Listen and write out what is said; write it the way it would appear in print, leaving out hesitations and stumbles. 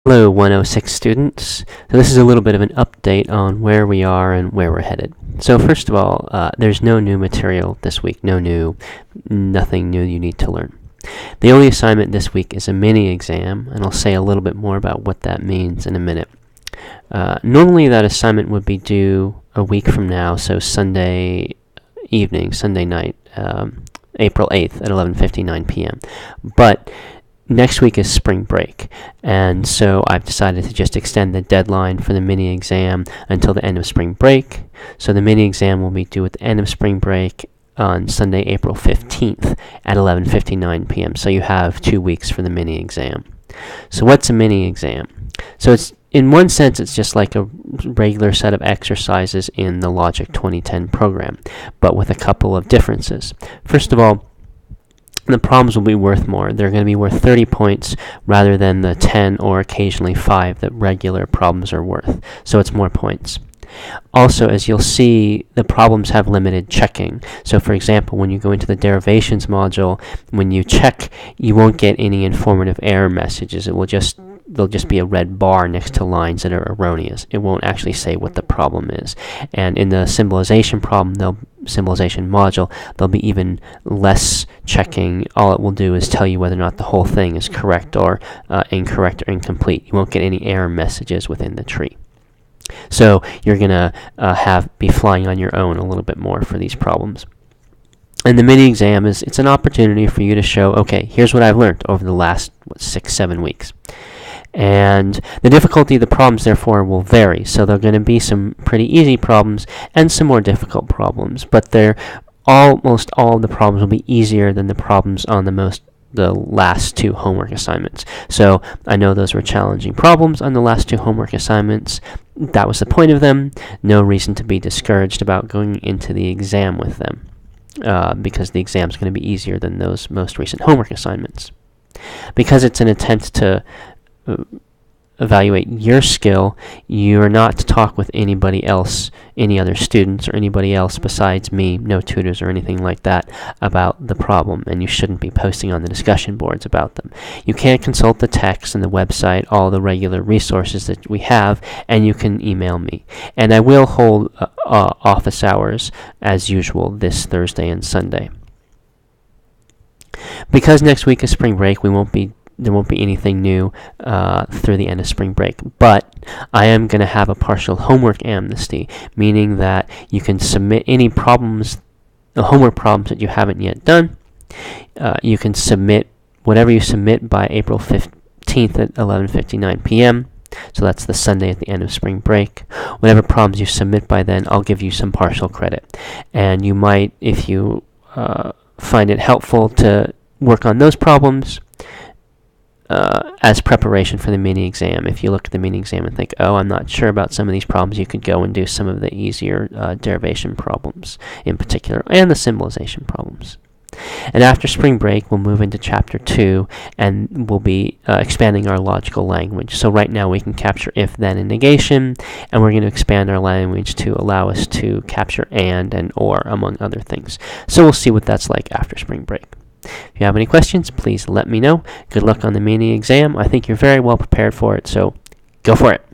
Hello 106 students. So this is a little bit of an update on where we are and where we're headed. So first of all, there's no new material this week, nothing new you need to learn. The only assignment this week is a mini exam, and I'll say a little bit more about what that means in a minute. Normally that assignment would be due a week from now, so Sunday night, April 8th at 11:59 p.m. But next week is spring break, and so I've decided to just extend the deadline for the mini exam until the end of spring break. So the mini exam will be due at the end of spring break on Sunday, April 15th at 11:59 p.m. So you have 2 weeks for the mini exam. So what's a mini exam? So it's, in one sense, it's just like a regular set of exercises in the Logic 2010 program, but with a couple of differences. First of all, the problems will be worth more. They're going to be worth 30 points rather than the 10 or occasionally 5 that regular problems are worth. So it's more points. Also, as you'll see, the problems have limited checking. So for example, when you go into the derivations module, when you check, you won't get any informative error messages. There'll just be a red bar next to lines that are erroneous. It won't actually say what the problem is. And in the symbolization module, there'll be even less checking. All it will do is tell you whether or not the whole thing is correct or incorrect or incomplete. You won't get any error messages within the tree. So you're going to be flying on your own a little bit more for these problems. And the mini exam it's an opportunity for you to show, okay, here's what I've learned over the last 6-7 weeks. And the difficulty of the problems, therefore, will vary. So there are going to be some pretty easy problems and some more difficult problems, but almost all of the problems will be easier than the problems on the last 2 homework assignments. So I know those were challenging problems on the last 2 homework assignments. That was the point of them. No reason to be discouraged about going into the exam with them, because the exam is going to be easier than those most recent homework assignments. Because it's an attempt to evaluate your skill, you are not to talk with anybody else, any other students or anybody else besides me, no tutors or anything like that, about the problem, and you shouldn't be posting on the discussion boards about them. You can consult the text and the website, all the regular resources that we have, and you can email me. And I will hold office hours as usual this Thursday and Sunday. Because next week is spring break, there won't be anything new through the end of spring break. But I am going to have a partial homework amnesty, meaning that you can submit any homework problems that you haven't yet done. You can submit whatever you submit by April 15th at 11:59 p.m. So that's the Sunday at the end of spring break. Whatever problems you submit by then, I'll give you some partial credit. And you might, if you find it helpful to work on those problems, as preparation for the mini exam. If you look at the mini exam and think, oh, I'm not sure about some of these problems, you could go and do some of the easier derivation problems in particular, and the symbolization problems. And after spring break, we'll move into Chapter 2, and we'll be expanding our logical language. So right now we can capture if, then, and negation, and we're going to expand our language to allow us to capture and or, among other things. So we'll see what that's like after spring break. If you have any questions, please let me know. Good luck on the mini exam. I think you're very well prepared for it, so go for it.